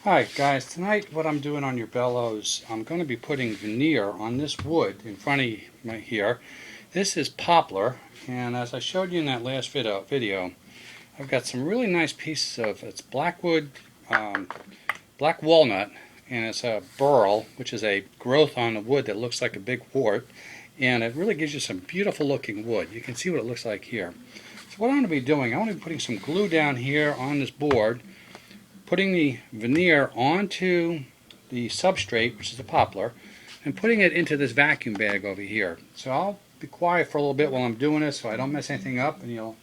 Hi guys, tonight what I'm doing on your bellows, I'm going to be putting veneer on this wood in front of me here. This is poplar, and as I showed you in that last video, I've got some really nice pieces of, it's blackwood, black walnut, and it's a burl, which is a growth on the wood that looks like a big wart, and it really gives you some beautiful looking wood. You can see what it looks like here. So what I'm going to be doing, I'm going to be putting some glue down here on this board, putting the veneer onto the substrate, which is the poplar, and putting it into this vacuum bag over here. So I'll be quiet for a little bit while I'm doing this so I don't mess anything up, and you'll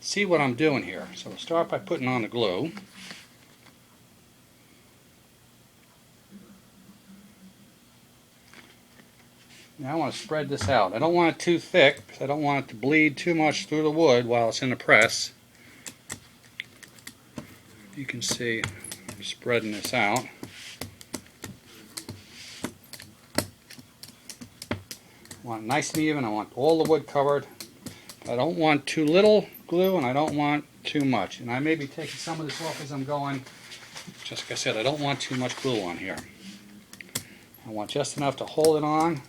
see what I'm doing here. So we'll start by putting on the glue. Now I want to spread this out. I don't want it too thick because I don't want it to bleed too much through the wood while it's in the press. You can see I'm spreading this out. I want it nice and even. I want all the wood covered. I don't want too little glue and I don't want too much. And I may be taking some of this off as I'm going. Just like I said, I don't want too much glue on here. I want just enough to hold it on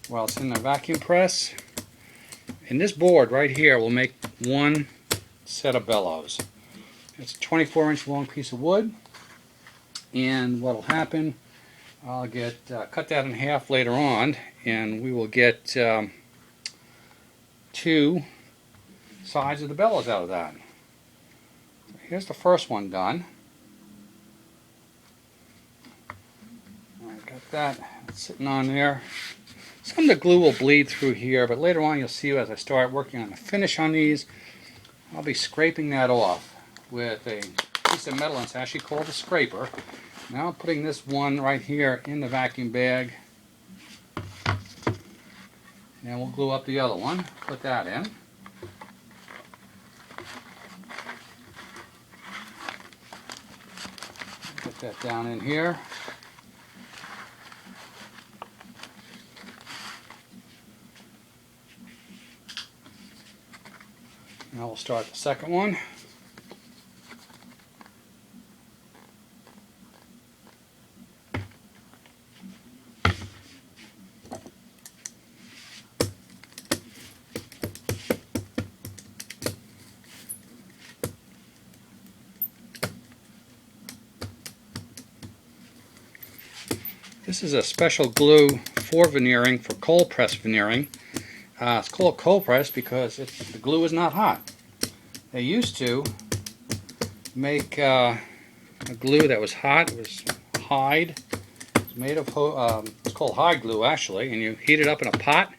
while it's in the vacuum press. And this board right here will make one set of bellows. It's a 24-inch long piece of wood. And what will happen, I'll get cut that in half later on, and we will get two sides of the bellows out of that. Here's the first one done. I've got that sitting on there. Some of the glue will bleed through here, but later on you'll see as I start working on the finish on these, I'll be scraping that off with a piece of metal, and it's actually called a scraper. Now I'm putting this one right here in the vacuum bag, and we'll glue up the other one. Put that in. Put that down in here. Now we'll start the second one. This is a special glue for veneering, for cold press veneering. It's called cold press because the glue is not hot. They used to make a glue that was hot. It was hide. It was made of it's called hide glue actually, and you heat it up in a pot.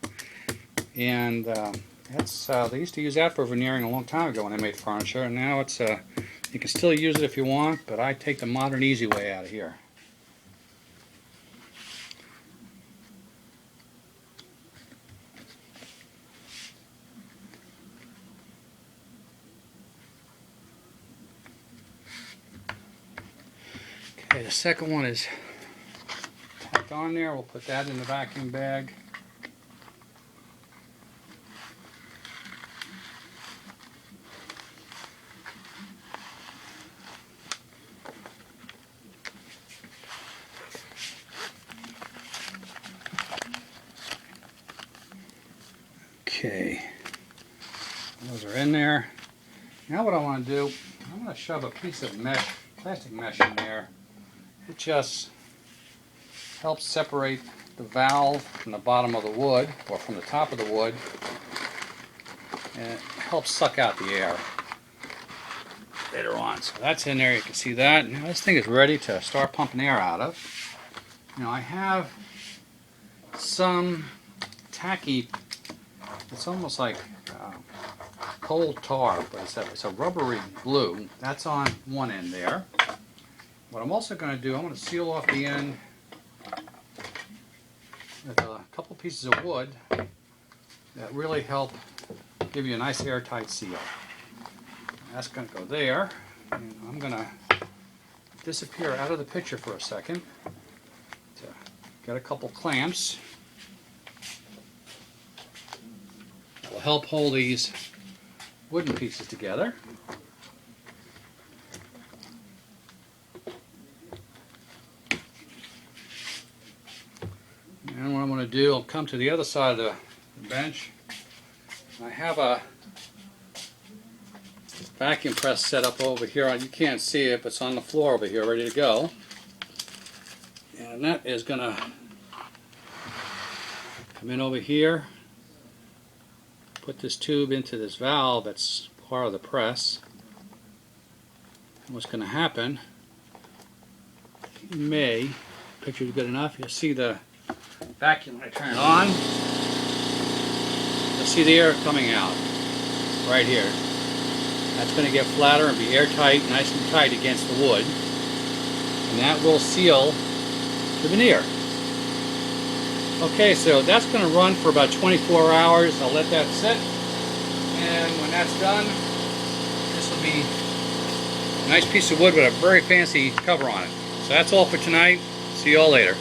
And they used to use that for veneering a long time ago when they made furniture. And now it's you can still use it if you want, but I take the modern easy way out of here. Okay, the second one is tacked on there. We'll put that in the vacuum bag. Okay, those are in there. Now what I want to do, I'm going to shove a piece of mesh, plastic mesh in there. It just helps separate the valve from the bottom of the wood, or from the top of the wood, and it helps suck out the air later on. So that's in there, you can see that. Now this thing is ready to start pumping air out of. Now I have some tacky, it's almost like coal tar, but it's a rubbery glue. That's on one end there. What I'm also going to do, I'm going to seal off the end with a couple pieces of wood that really help give you a nice airtight seal. That's going to go there. And I'm going to disappear out of the picture for a second to get a couple clamps that will help hold these wooden pieces together. And what I'm going to do, I'll come to the other side of the bench. I have a vacuum press set up over here. You can't see it, but it's on the floor over here, ready to go. And that is going to come in over here, put this tube into this valve that's part of the press. And what's going to happen, picture's good enough, you'll see the vacuum when I turn it on. You'll see the air coming out right here. That's going to get flatter and be airtight, nice and tight against the wood. And that will seal the veneer. Okay, so that's going to run for about 24 hours. I'll let that sit. And when that's done, this will be a nice piece of wood with a very fancy cover on it. So that's all for tonight. See you all later.